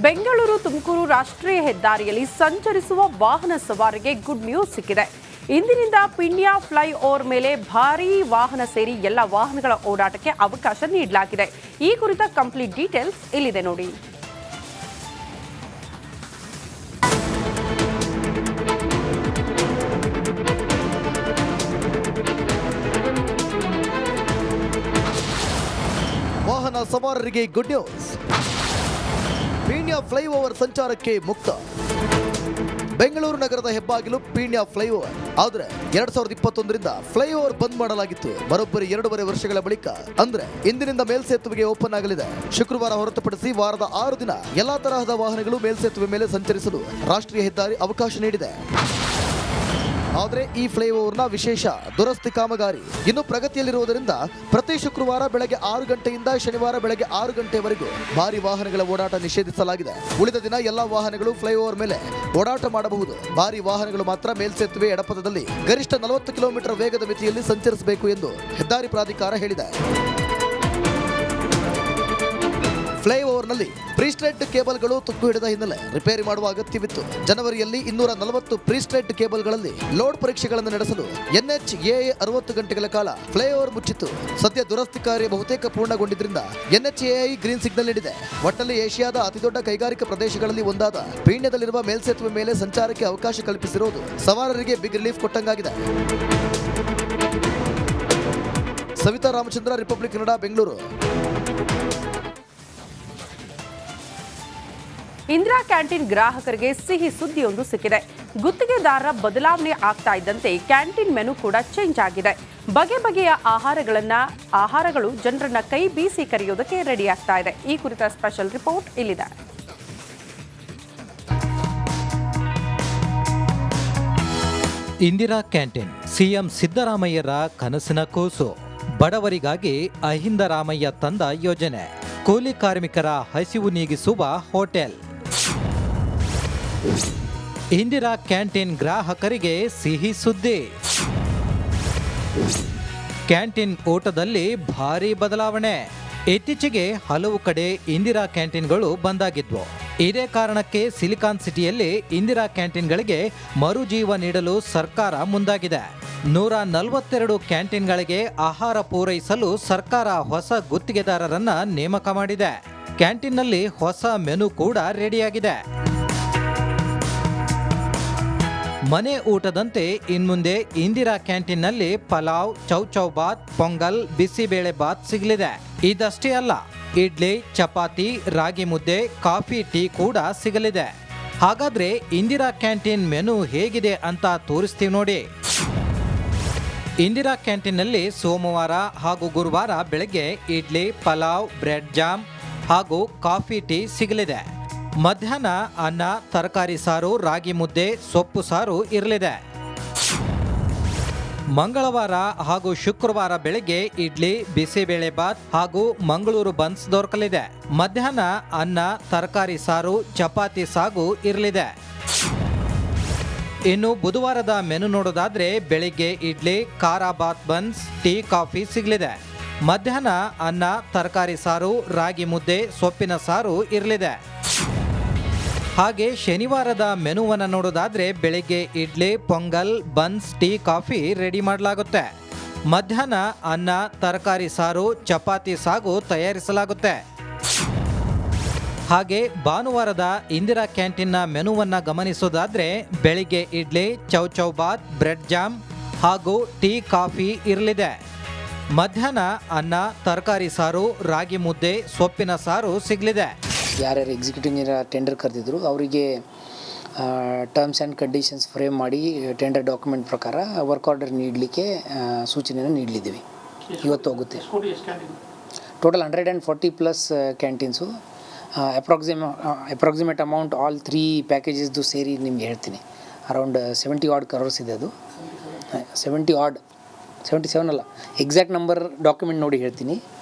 ಬೆಂಗಳೂರು ತುಮಕೂರು ರಾಷ್ಟ್ರೀಯ ಹೆದ್ದಾರಿಯಲ್ಲಿ ಸಂಚರಿಸುವ ವಾಹನ ಸವಾರರಿಗೆ ಗುಡ್ ನ್ಯೂಸ್ ಸಿಕ್ಕಿದೆ. ಇಂದಿನಿಂದ ಪಿಣ್ಯ ಫ್ಲೈಓವರ್ ಮೇಲೆ ಭಾರೀ ವಾಹನ ಸೇರಿ ಎಲ್ಲ ವಾಹನಗಳ ಓಡಾಟಕ್ಕೆ ಅವಕಾಶ ನೀಡಲಾಗಿದೆ. ಈ ಕುರಿತ ಕಂಪ್ಲೀಟ್ ಡೀಟೇಲ್ಸ್ ಇಲ್ಲಿದೆ ನೋಡಿ. ವಾಹನ ಸವಾರರಿಗೆ ಗುಡ್ ನ್ಯೂಸ್. ಪೀಣ್ಯ ಫ್ಲೈಓವರ್ ಸಂಚಾರಕ್ಕೆ ಮುಕ್ತ. ಬೆಂಗಳೂರು ನಗರದ ಹೆಬ್ಬಾಗಿಲು ಪೀಣ್ಯ ಫ್ಲೈಓವರ್. ಆದರೆ 2021ರಿಂದ ಫ್ಲೈಓವರ್ ಬಂದ್ ಮಾಡಲಾಗಿತ್ತು. ಬರೋಬ್ಬರಿ 2.5 ವರ್ಷಗಳ ಬಳಿಕ ಅಂದ್ರೆ ಇಂದಿನಿಂದ ಮೇಲ್ಸೇತುವೆಗೆ ಓಪನ್ ಆಗಲಿದೆ. ಶುಕ್ರವಾರ ಹೊರತುಪಡಿಸಿ ವಾರದ 6 ದಿನ ಎಲ್ಲಾ ತರಹದ ವಾಹನಗಳು ಮೇಲ್ಸೇತುವೆ ಮೇಲೆ ಸಂಚರಿಸಲು ರಾಷ್ಟ್ರೀಯ ಹೆದ್ದಾರಿ ಅವಕಾಶ ನೀಡಿದೆ. ಆದರೆ ಈ ಫ್ಲೈಓವರ್ನ ವಿಶೇಷ ದುರಸ್ತಿ ಕಾಮಗಾರಿ ಇನ್ನು ಪ್ರಗತಿಯಲ್ಲಿರುವುದರಿಂದ ಪ್ರತಿ ಶುಕ್ರವಾರ ಬೆಳಗ್ಗೆ 6 ಗಂಟೆಯಿಂದ ಶನಿವಾರ ಬೆಳಗ್ಗೆ 6 ಗಂಟೆವರೆಗೂ ಭಾರಿ ವಾಹನಗಳ ಓಡಾಟ ನಿಷೇಧಿಸಲಾಗಿದೆ. ಉಳಿದ ದಿನ ಎಲ್ಲಾ ವಾಹನಗಳು ಫ್ಲೈಓವರ್ ಮೇಲೆ ಓಡಾಟ ಮಾಡಬಹುದು. ಭಾರಿ ವಾಹನಗಳು ಮಾತ್ರ ಮೇಲ್ಸೇತುವೆ ಎಡಪಥದಲ್ಲಿ ಗರಿಷ್ಠ 40 ಕಿಲೋಮೀಟರ್ ವೇಗದ ಮಿತಿಯಲ್ಲಿ ಸಂಚರಿಸಬೇಕು ಎಂದು ಹೆದ್ದಾರಿ ಪ್ರಾಧಿಕಾರ ಹೇಳಿದೆ. ಫ್ಲೈಓವರ್ನಲ್ಲಿ ಪ್ರೀಸ್ಟ್ರೇಟ್ ಕೇಬಲ್ಗಳು ತುಕ್ಕು ಹಿಡಿದ ಹಿನ್ನೆಲೆ ರಿಪೇರಿ ಮಾಡುವ ಅಗತ್ಯವಿತ್ತು. ಜನವರಿಯಲ್ಲಿ 240 ಪ್ರೀಸ್ಟ್ರೇಟ್ ಕೇಬಲ್ಗಳಲ್ಲಿ ಲೋಡ್ ಪರೀಕ್ಷೆಗಳನ್ನು ನಡೆಸಲು NHAA 60 ಗಂಟೆಗಳ ಕಾಲ ಫ್ಲೈಓವರ್ ಮುಚ್ಚಿತ್ತು. ಸದ್ಯ ದುರಸ್ತಿ ಕಾರ್ಯ ಬಹುತೇಕ ಪೂರ್ಣಗೊಂಡಿದ್ದರಿಂದ NHAA ಗ್ರೀನ್ ಸಿಗ್ನಲ್ ನೀಡಿದೆ. ಒಟ್ಟಲ್ಲಿ ಏಷ್ಯಾದ ಅತಿದೊಡ್ಡ ಕೈಗಾರಿಕಾ ಪ್ರದೇಶಗಳಲ್ಲಿ ಒಂದಾದ ಪೀಣ್ಯದಲ್ಲಿರುವ ಮೇಲ್ಸೇತುವೆ ಮೇಲೆ ಸಂಚಾರಕ್ಕೆ ಅವಕಾಶ ಕಲ್ಪಿಸಿರುವುದು ಸವಾರರಿಗೆ ಬಿಗ್ ರಿಲೀಫ್ ಕೊಟ್ಟಂಗಾಗಿದೆ. ಸವಿತಾ ರಾಮಚಂದ್ರ, ರಿಪಬ್ಲಿಕ್ ಕನ್ನಡ, ಬೆಂಗಳೂರು. ಇಂದಿರಾ ಕ್ಯಾಂಟೀನ್ ಗ್ರಾಹಕರಿಗೆ ಸಿಹಿ ಸುದ್ದಿಯೊಂದು ಸಿಕ್ಕಿದೆ. ಗುತ್ತಿಗೆದಾರರ ಬದಲಾವಣೆ ಆಗ್ತಾ ಇದ್ದಂತೆ ಕ್ಯಾಂಟೀನ್ ಮೆನು ಕೂಡ ಚೇಂಜ್ ಆಗಿದೆ. ಬಗೆ ಬಗೆಯ ಆಹಾರಗಳು ಜನರನ್ನ ಕೈ ಬೀಸಿ ಕರೆಯೋದಕ್ಕೆ ರೆಡಿ ಆಗ್ತಾ ಇದೆ. ಈ ಕುರಿತ ಸ್ಪೆಷಲ್ ರಿಪೋರ್ಟ್ ಇಲ್ಲಿದೆ. ಇಂದಿರಾ ಕ್ಯಾಂಟೀನ್ ಸಿಎಂ ಸಿದ್ದರಾಮಯ್ಯರ ಕನಸಿನ ಕೂಸು. ಬಡವರಿಗಾಗಿ ಅಹಿಂದ ರಾಮಯ್ಯ ತಂದ ಯೋಜನೆ. ಕೂಲಿ ಕಾರ್ಮಿಕರ ಹಸಿವು ನೀಗಿಸುವ ಹೋಟೆಲ್. ಇಂದಿರಾ ಕ್ಯಾಂಟೀನ್ ಗ್ರಾಹಕರಿಗೆ ಸಿಹಿ ಸುದ್ದಿ. ಕ್ಯಾಂಟೀನ್ ಊಟದಲ್ಲಿ ಭಾರೀ ಬದಲಾವಣೆ. ಇತ್ತೀಚೆಗೆ ಹಲವು ಕಡೆ ಇಂದಿರಾ ಕ್ಯಾಂಟೀನ್ಗಳು ಬಂದಾಗಿದ್ವು. ಇದೇ ಕಾರಣಕ್ಕೆ ಸಿಲಿಕಾನ್ ಸಿಟಿಯಲ್ಲಿ ಇಂದಿರಾ ಕ್ಯಾಂಟೀನ್ಗಳಿಗೆ ಮರುಜೀವ ನೀಡಲು ಸರ್ಕಾರ ಮುಂದಾಗಿದೆ. 142 ಕ್ಯಾಂಟೀನ್ಗಳಿಗೆ ಆಹಾರ ಪೂರೈಸಲು ಸರ್ಕಾರ ಹೊಸ ಗುತ್ತಿಗೆದಾರರನ್ನ ನೇಮಕ ಮಾಡಿದೆ. ಕ್ಯಾಂಟೀನ್ನಲ್ಲಿ ಹೊಸ ಮೆನು ಕೂಡ ರೆಡಿಯಾಗಿದೆ. ಮನೆ ಊಟದಂತೆ ಇನ್ಮುಂದೆ ಇಂದಿರಾ ಕ್ಯಾಂಟೀನ್ನಲ್ಲಿ ಪಲಾವ್, ಚೌಚೌ ಬಾತ್, ಪೊಂಗಲ್, ಬಿಸಿಬೇಳೆ ಬಾತ್ ಸಿಗಲಿದೆ. ಇದಷ್ಟೇ ಅಲ್ಲ, ಇಡ್ಲಿ, ಚಪಾತಿ, ರಾಗಿ ಮುದ್ದೆ, ಕಾಫಿ, ಟೀ ಕೂಡ ಸಿಗಲಿದೆ. ಹಾಗಾದ್ರೆ ಇಂದಿರಾ ಕ್ಯಾಂಟೀನ್ ಮೆನು ಹೇಗಿದೆ ಅಂತ ತೋರಿಸ್ತೀವಿ ನೋಡಿ. ಇಂದಿರಾ ಕ್ಯಾಂಟೀನ್ನಲ್ಲಿ ಸೋಮವಾರ ಹಾಗೂ ಗುರುವಾರ ಬೆಳಗ್ಗೆ ಇಡ್ಲಿ, ಪಲಾವ್, ಬ್ರೆಡ್ ಜಾಮ್ ಹಾಗೂ ಕಾಫಿ, ಟೀ ಸಿಗಲಿದೆ. ಮಧ್ಯಾಹ್ನ ಅನ್ನ, ತರಕಾರಿ ಸಾರು, ರಾಗಿ ಮುದ್ದೆ, ಸೊಪ್ಪು ಸಾರು ಇರಲಿದೆ. ಮಂಗಳವಾರ ಹಾಗೂ ಶುಕ್ರವಾರ ಬೆಳಗ್ಗೆ ಇಡ್ಲಿ, ಬಿಸಿಬೇಳೆ ಬಾತ್ ಹಾಗೂ ಮಂಗಳೂರು ಬನ್ಸ್ ದೊರಕಲಿದೆ. ಮಧ್ಯಾಹ್ನ ಅನ್ನ, ತರಕಾರಿ ಸಾರು, ಚಪಾತಿ ಸಾಗು ಇರಲಿದೆ. ಇನ್ನು ಬುಧವಾರದ ಮೆನು ನೋಡೋದಾದ್ರೆ ಬೆಳಿಗ್ಗೆ ಇಡ್ಲಿ, ಖಾರ ಬಾತ್ ಬನ್ಸ್, ಟೀ, ಕಾಫಿ ಸಿಗಲಿದೆ. ಮಧ್ಯಾಹ್ನ ಅನ್ನ, ತರಕಾರಿ ಸಾರು, ರಾಗಿ ಮುದ್ದೆ, ಸೊಪ್ಪಿನ ಸಾರು ಇರಲಿದೆ. ಹಾಗೆ ಶನಿವಾರದ ಮೆನುವನ್ನು ನೋಡೋದಾದ್ರೆ ಬೆಳಿಗ್ಗೆ idli, pongal, buns, tea, coffee ready ಮಾಡಲಾಗುತ್ತೆ. ಮಧ್ಯಾಹ್ನ ಅನ್ನ, ತರಕಾರಿ ಸಾರು, ಚಪಾತಿ ಸಾಗು ತಯಾರಿಸಲಾಗುತ್ತೆ. ಹಾಗೆ ಭಾನುವಾರದ ಇಂದಿರಾ ಕ್ಯಾಂಟೀನ್ನ ಮೆನುವನ್ನು ಗಮನಿಸೋದಾದ್ರೆ ಬೆಳಿಗ್ಗೆ ಇಡ್ಲಿ, ಚೌಚೌ ಬಾತ್, ಬ್ರೆಡ್ ಜಾಮ್ ಹಾಗೂ ಟೀ, ಕಾಫಿ ಇರಲಿದೆ. ಮಧ್ಯಾಹ್ನ ಅನ್ನ, ತರಕಾರಿ ಸಾರು, ರಾಗಿ ಮುದ್ದೆ, ಸೊಪ್ಪಿನ ಸಾರು ಸಿಗಲಿದೆ. ಯಾರ್ಯಾರು ಎಕ್ಸಿಕ್ಯೂಟಿವ್ ಇಂಜಿನಿಯರ್ ಟೆಂಡರ್ ಕರೆದಿದ್ರು ಅವರಿಗೆ ಟರ್ಮ್ಸ್ ಆ್ಯಂಡ್ ಕಂಡೀಷನ್ಸ್ ಫ್ರೇಮ್ ಮಾಡಿ ಟೆಂಡರ್ ಡಾಕ್ಯುಮೆಂಟ್ ಪ್ರಕಾರ ವರ್ಕ್ ಆರ್ಡರ್ ನೀಡಲಿಕ್ಕೆ ಸೂಚನೆಯನ್ನು ನೀಡಲಿದ್ದೀವಿ. ಇವತ್ತು ಹೋಗುತ್ತೆ. ಟೋಟಲ್ 140+ ಕ್ಯಾಂಟೀನ್ಸು. ಅಪ್ರಾಕ್ಸಿಮೇಟ್ ಅಮೌಂಟ್ ಆಲ್ 3 ಪ್ಯಾಕೇಜಸ್ದು ಸೇರಿ ನಿಮ್ಗೆ ಹೇಳ್ತೀನಿ. ಅರೌಂಡ್ 70 odd crores ಇದೆ. ಅದು 77 ಅಲ್ಲ, ಎಕ್ಸಾಕ್ಟ್ ನಂಬರ್ ಡಾಕ್ಯುಮೆಂಟ್ ನೋಡಿ ಹೇಳ್ತೀನಿ.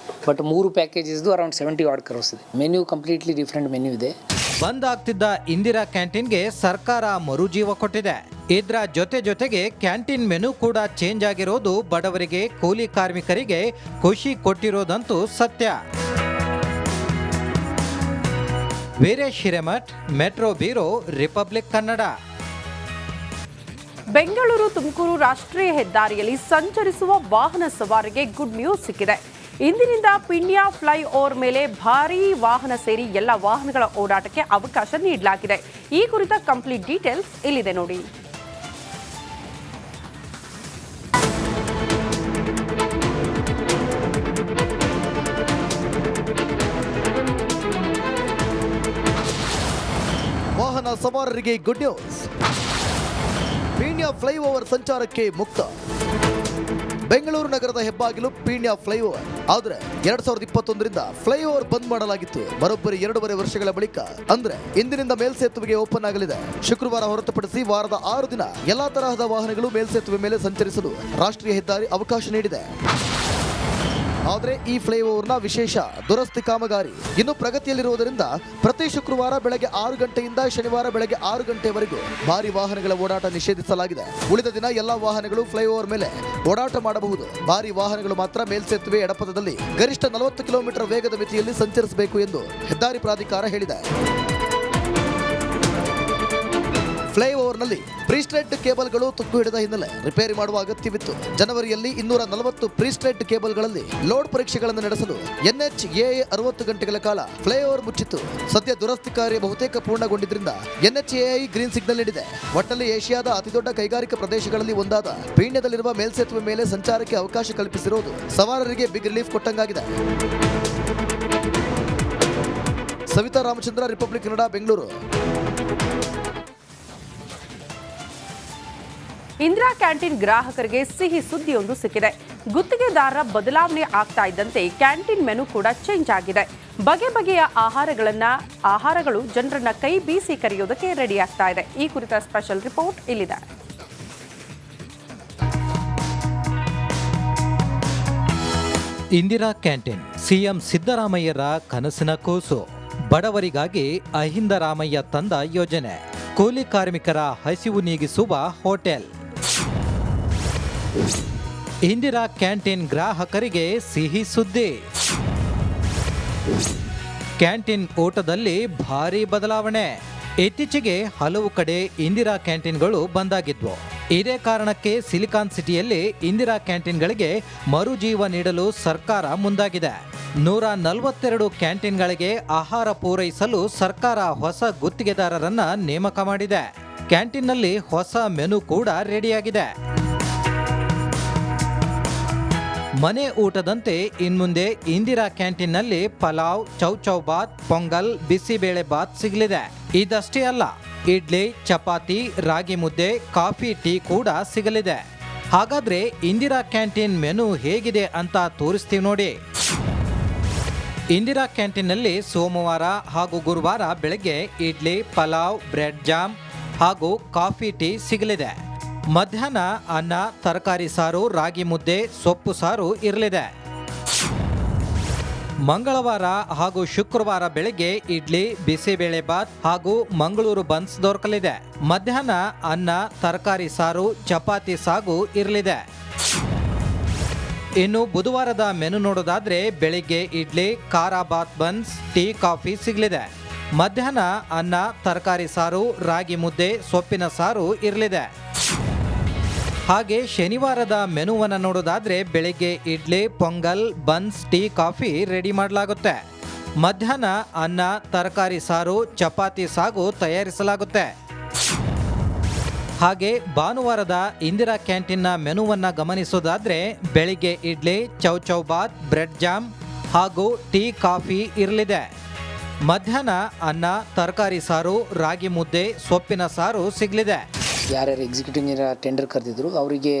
ಬಟ್ 3 ಪ್ಯಾಕೇಜಸ್ದು ಅರೌಂಡ್ 70 odd crores ಇದೆ. ಮೆನ್ಯೂ ಕಂಪ್ಲೀಟ್ಲಿ ಡಿಫ್ರೆಂಟ್ ಮೆನ್ಯೂ ಇದೆ. ಬಂದ್ ಆಗ್ತಿದ್ದ ಇಂದಿರಾ ಕ್ಯಾಂಟೀನ್ಗೆ ಸರ್ಕಾರ ಮರುಜೀವ ಕೊಟ್ಟಿದೆ. ಇದರ ಜೊತೆಗೆ ಕ್ಯಾಂಟೀನ್ ಮೆನು ಕೂಡ ಚೇಂಜ್ ಆಗಿರೋದು ಬಡವರಿಗೆ, ಕೂಲಿ ಕಾರ್ಮಿಕರಿಗೆ ಖುಷಿ ಕೊಟ್ಟಿರೋದಂತೂ ಸತ್ಯ. Veeresh Hiremath, metro bureau, republic Kannada. Bengaluru Tumakuru ರಾಷ್ಟ್ರೀಯ ಹೆದ್ದಾರಿಯಲ್ಲಿ ಸಂಚರಿಸುವ ವಾಹನ ಸವಾರರಿಗೆ ಗುಡ್ ನ್ಯೂಸ್ ಸಿಕ್ಕಿದೆ. ಇಂದಿನಿಂದ ಪಿಣ್ಯ ಫ್ಲೈಓವರ್ ಮೇಲೆ ಭಾರೀ ವಾಹನ ಸೇರಿ ಎಲ್ಲ ವಾಹನಗಳ ಓಡಾಟಕ್ಕೆ ಅವಕಾಶ ನೀಡಲಾಗಿದೆ. ಈ ಕುರಿತ ಕಂಪ್ಲೀಟ್ ಡೀಟೇಲ್ಸ್ ಇಲ್ಲಿದೆ ನೋಡಿ. ವಾಹನ ಸವಾರರಿಗೆ ಗುಡ್ ನ್ಯೂಸ್. ಪೀಣ್ಯ ಫ್ಲೈಓವರ್ ಸಂಚಾರಕ್ಕೆ ಮುಕ್ತ. ಬೆಂಗಳೂರು ನಗರದ ಹೆಬ್ಬಾಗಿಲು ಪೀಣ್ಯ ಫ್ಲೈಓವರ್. ಆದರೆ 2021ರಿಂದ ಫ್ಲೈಓವರ್ ಬಂದ್ ಮಾಡಲಾಗಿತ್ತು. ಬರೋಬ್ಬರಿ 2.5 ವರ್ಷಗಳ ಬಳಿಕ ಅಂದ್ರೆ ಇಂದಿನಿಂದ ಮೇಲ್ಸೇತುವೆಗೆ ಓಪನ್ ಆಗಲಿದೆ. ಶುಕ್ರವಾರ ಹೊರತುಪಡಿಸಿ ವಾರದ 6 ದಿನ ಎಲ್ಲಾ ತರಹದ ವಾಹನಗಳು ಮೇಲ್ಸೇತುವೆ ಮೇಲೆ ಸಂಚರಿಸಲು ರಾಷ್ಟ್ರೀಯ ಹೆದ್ದಾರಿ ಅವಕಾಶ ನೀಡಿದೆ. ಆದರೆ ಈ ಫ್ಲೈಓವರ್ನ ವಿಶೇಷ ದುರಸ್ತಿ ಕಾಮಗಾರಿ ಇನ್ನು ಪ್ರಗತಿಯಲ್ಲಿರುವುದರಿಂದ ಪ್ರತಿ ಶುಕ್ರವಾರ ಬೆಳಗ್ಗೆ 6 ಗಂಟೆಯಿಂದ ಶನಿವಾರ ಬೆಳಗ್ಗೆ 6 ಗಂಟೆವರೆಗೂ ಭಾರಿ ವಾಹನಗಳ ಓಡಾಟ ನಿಷೇಧಿಸಲಾಗಿದೆ. ಉಳಿದ ದಿನ ಎಲ್ಲಾ ವಾಹನಗಳು ಫ್ಲೈಓವರ್ ಮೇಲೆ ಓಡಾಟ ಮಾಡಬಹುದು. ಭಾರಿ ವಾಹನಗಳು ಮಾತ್ರ ಮೇಲ್ಸೇತುವೆ ಎಡಪಥದಲ್ಲಿ ಗರಿಷ್ಠ 40 ಕಿಲೋಮೀಟರ್ ವೇಗದ ಮಿತಿಯಲ್ಲಿ ಸಂಚರಿಸಬೇಕು ಎಂದು ಹೆದ್ದಾರಿ ಪ್ರಾಧಿಕಾರ ಹೇಳಿದೆ. ಫ್ಲೈಓವರ್ನಲ್ಲಿ ಪ್ರೀಸ್ಟ್ರೆಡ್ ಕೇಬಲ್ಗಳು ತುಕ್ಕು ಹಿಡಿದ ಹಿನ್ನೆಲೆ ರಿಪೇರಿ ಮಾಡುವ ಅಗತ್ಯವಿತ್ತು. ಜನವರಿಯಲ್ಲಿ 240 ಪ್ರೀಸ್ಟ್ರೆಡ್ ಕೇಬಲ್ಗಳಲ್ಲಿ ಲೋಡ್ ಪರೀಕ್ಷೆಗಳನ್ನು ನಡೆಸಲು NHAA 60 ಗಂಟೆಗಳ ಕಾಲ ಫ್ಲೈಓವರ್ ಮುಚ್ಚಿತ್ತು. ಸದ್ಯ ದುರಸ್ತಿ ಕಾರ್ಯ ಬಹುತೇಕ ಪೂರ್ಣಗೊಂಡಿದ್ದರಿಂದ NHAA ಗ್ರೀನ್ ಸಿಗ್ನಲ್ ನೀಡಿದೆ. ಒಟ್ಟಲ್ಲಿ ಏಷ್ಯಾದ ಅತಿದೊಡ್ಡ ಕೈಗಾರಿಕಾ ಪ್ರದೇಶಗಳಲ್ಲಿ ಒಂದಾದ ಪೀಣ್ಯದಲ್ಲಿರುವ ಮೇಲ್ಸೇತುವೆ ಮೇಲೆ ಸಂಚಾರಕ್ಕೆ ಅವಕಾಶ ಕಲ್ಪಿಸಿರುವುದು ಸವಾರರಿಗೆ ಬಿಗ್ ರಿಲೀಫ್ ಕೊಟ್ಟಂಗಾಗಿದೆ. ಸವಿತಾ ರಾಮಚಂದ್ರ, ರಿಪಬ್ಲಿಕ್ ಕನ್ನಡ, ಬೆಂಗಳೂರು. ಇಂದಿರಾ ಕ್ಯಾಂಟೀನ್ ಗ್ರಾಹಕರಿಗೆ ಸಿಹಿ ಸುದ್ದಿಯೊಂದು ಸಿಕ್ಕಿದೆ. ಗುತ್ತಿಗೆದಾರರ ಬದಲಾವಣೆ ಆಗ್ತಾ ಇದ್ದಂತೆ ಕ್ಯಾಂಟೀನ್ ಮೆನು ಕೂಡ ಚೇಂಜ್ ಆಗಿದೆ. ಬಗೆ ಬಗೆಯ ಆಹಾರಗಳು ಜನರನ್ನ ಕೈ ಬೀಸಿ ಕರೆಯೋದಕ್ಕೆ ರೆಡಿ ಆಗ್ತಾ ಇದೆ. ಈ ಕುರಿತ ಸ್ಪೆಷಲ್ ರಿಪೋರ್ಟ್ ಇಲ್ಲಿದೆ. ಇಂದಿರಾ ಕ್ಯಾಂಟೀನ್ ಸಿಎಂ ಸಿದ್ದರಾಮಯ್ಯರ ಕನಸಿನ ಕೂಸು. ಬಡವರಿಗಾಗಿ ಅಹಿಂದ ರಾಮಯ್ಯ ತಂದ ಯೋಜನೆ. ಕೂಲಿ ಕಾರ್ಮಿಕರ ಹಸಿವು ನೀಗಿಸುವ ಹೋಟೆಲ್. ಇಂದಿರಾ ಕ್ಯಾಂಟೀನ್ ಗ್ರಾಹಕರಿಗೆ ಸಿಹಿ ಸುದ್ದಿ. ಕ್ಯಾಂಟೀನ್ ಊಟದಲ್ಲಿ ಭಾರೀ ಬದಲಾವಣೆ. ಇತ್ತೀಚೆಗೆ ಹಲವು ಕಡೆ ಇಂದಿರಾ ಕ್ಯಾಂಟೀನ್ಗಳು ಬಂದಾಗಿದ್ವು. ಇದೇ ಕಾರಣಕ್ಕೆ ಸಿಲಿಕಾನ್ ಸಿಟಿಯಲ್ಲಿ ಇಂದಿರಾ ಕ್ಯಾಂಟೀನ್ಗಳಿಗೆ ಮರುಜೀವ ನೀಡಲು ಸರ್ಕಾರ ಮುಂದಾಗಿದೆ. 142 ಕ್ಯಾಂಟೀನ್ಗಳಿಗೆ ಆಹಾರ ಪೂರೈಸಲು ಸರ್ಕಾರ ಹೊಸ ಗುತ್ತಿಗೆದಾರರನ್ನ ನೇಮಕ ಮಾಡಿದೆ. ಕ್ಯಾಂಟೀನ್ನಲ್ಲಿ ಹೊಸ ಮೆನು ಕೂಡ ರೆಡಿಯಾಗಿದೆ. ಮನೆ ಊಟದಂತೆ ಇನ್ಮುಂದೆ ಇಂದಿರಾ ಕ್ಯಾಂಟೀನ್ನಲ್ಲಿ ಪಲಾವ್, ಚೌಚೌ ಬಾತ್, ಪೊಂಗಲ್, ಬಿಸಿಬೇಳೆ ಬಾತ್ ಸಿಗಲಿದೆ. ಇದಷ್ಟೇ ಅಲ್ಲ, ಇಡ್ಲಿ, ಚಪಾತಿ, ರಾಗಿ ಮುದ್ದೆ, ಕಾಫಿ, ಟೀ ಕೂಡ ಸಿಗಲಿದೆ. ಹಾಗಾದ್ರೆ ಇಂದಿರಾ ಕ್ಯಾಂಟೀನ್ ಮೆನು ಹೇಗಿದೆ ಅಂತ ತೋರಿಸ್ತೀವಿ ನೋಡಿ. ಇಂದಿರಾ ಕ್ಯಾಂಟೀನ್ನಲ್ಲಿ ಸೋಮವಾರ ಹಾಗೂ ಗುರುವಾರ ಬೆಳಗ್ಗೆ ಇಡ್ಲಿ, ಪಲಾವ್, ಬ್ರೆಡ್ ಜಾಮ್ ಹಾಗೂ ಕಾಫಿ, ಟೀ ಸಿಗಲಿದೆ. ಮಧ್ಯಾಹ್ನ ಅನ್ನ, ತರಕಾರಿ ಸಾರು, ರಾಗಿ ಮುದ್ದೆ, ಸೊಪ್ಪು ಸಾರು ಇರಲಿದೆ. ಮಂಗಳವಾರ ಹಾಗೂ ಶುಕ್ರವಾರ ಬೆಳಗ್ಗೆ ಇಡ್ಲಿ, ಬಿಸಿಬೇಳೆ ಬಾತ್ ಹಾಗೂ ಮಂಗಳೂರು ಬನ್ಸ್ ದೊರಕಲಿದೆ. ಮಧ್ಯಾಹ್ನ ಅನ್ನ, ತರಕಾರಿ ಸಾರು, ಚಪಾತಿ ಸಾಗು ಇರಲಿದೆ. ಇನ್ನು ಬುಧವಾರದ ಮೆನು ನೋಡೋದಾದ್ರೆ ಬೆಳಿಗ್ಗೆ ಇಡ್ಲಿ, ಖಾರ ಬಾತ್ ಬನ್ಸ್, ಟೀ, ಕಾಫಿ ಸಿಗಲಿದೆ. ಮಧ್ಯಾಹ್ನ ಅನ್ನ, ತರಕಾರಿ ಸಾರು, ರಾಗಿ ಮುದ್ದೆ, ಸೊಪ್ಪಿನ ಸಾರು ಇರಲಿದೆ. ಹಾಗೆ ಶನಿವಾರದ ಮೆನುವನ್ನು ನೋಡೋದಾದ್ರೆ ಬೆಳಿಗ್ಗೆ idli, pongal, buns, tea, coffee ready ಮಾಡಲಾಗುತ್ತೆ. ಮಧ್ಯಾಹ್ನ ಅನ್ನ, ತರಕಾರಿ ಸಾರು, ಚಪಾತಿ ಸಾಗು ತಯಾರಿಸಲಾಗುತ್ತೆ. ಹಾಗೆ ಭಾನುವಾರದ ಇಂದಿರಾ ಕ್ಯಾಂಟೀನ್ನ ಮೆನುವನ್ನು ಗಮನಿಸೋದಾದ್ರೆ ಬೆಳಿಗ್ಗೆ ಇಡ್ಲಿ, ಚೌಚೌ ಬಾತ್, ಬ್ರೆಡ್ ಜಾಮ್ ಹಾಗೂ ಟೀ, ಕಾಫಿ ಇರಲಿದೆ. ಮಧ್ಯಾಹ್ನ ಅನ್ನ, ತರಕಾರಿ ಸಾರು, ರಾಗಿ ಮುದ್ದೆ, ಸೊಪ್ಪಿನ ಸಾರು ಸಿಗಲಿದೆ. ಯಾರ್ಯಾರು ಎಕ್ಸಿಕ್ಯೂಟಿವ್ ಇಂಜಿನಿಯರ್ ಟೆಂಡರ್ ಕರೆದಿದ್ರು ಅವರಿಗೆ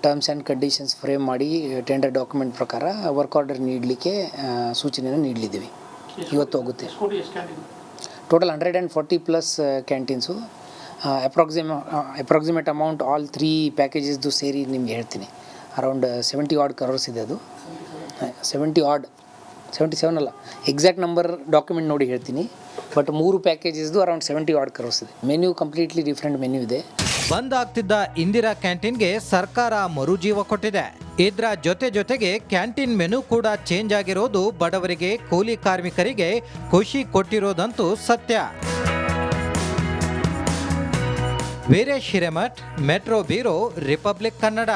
ಟರ್ಮ್ಸ್ ಆ್ಯಂಡ್ ಕಂಡೀಷನ್ಸ್ ಫ್ರೇಮ್ ಮಾಡಿ ಟೆಂಡರ್ ಡಾಕ್ಯುಮೆಂಟ್ ಪ್ರಕಾರ ವರ್ಕ್ ಆರ್ಡರ್ ನೀಡಲಿಕ್ಕೆ ಸೂಚನೆಯನ್ನು ನೀಡಲಿದ್ದೀವಿ. ಇವತ್ತು ಹೋಗುತ್ತೆ. ಟೋಟಲ್ 140+ ಕ್ಯಾಂಟೀನ್ಸು. ಅಪ್ರಾಕ್ಸಿಮೇಟ್ ಅಮೌಂಟ್ ಆಲ್ 3 ಪ್ಯಾಕೇಜಸ್ದು ಸೇರಿ ನಿಮ್ಗೆ ಹೇಳ್ತೀನಿ. ಅರೌಂಡ್ 70 odd crores ಇದೆ. ಅದು 77 ಅಲ್ಲ, ಎಕ್ಸಾಕ್ಟ್ ನಂಬರ್ ಡಾಕ್ಯುಮೆಂಟ್ ನೋಡಿ ಹೇಳ್ತೀನಿ. ಬಟ್ 3 ಪ್ಯಾಕೇಜಸ್ದು ಅರೌಂಡ್ 70 odd crores ಇದೆ. ಮೆನ್ಯೂ ಕಂಪ್ಲೀಟ್ಲಿ ಡಿಫ್ರೆಂಟ್ ಮೆನ್ಯೂ ಇದೆ. ಬಂದ್ ಆಗ್ತಿದ್ದ ಇಂದಿರಾ ಕ್ಯಾಂಟೀನ್ಗೆ ಸರ್ಕಾರ ಮರುಜೀವ ಕೊಟ್ಟಿದೆ. ಇದರ ಜೊತೆಗೆ ಕ್ಯಾಂಟೀನ್ ಮೆನು ಕೂಡ ಚೇಂಜ್ ಆಗಿರೋದು ಬಡವರಿಗೆ, ಕೂಲಿ ಕಾರ್ಮಿಕರಿಗೆ ಖುಷಿ ಕೊಟ್ಟಿರೋದಂತೂ ಸತ್ಯ. Veeresh Hiremath, metro bureau, republic Kannada.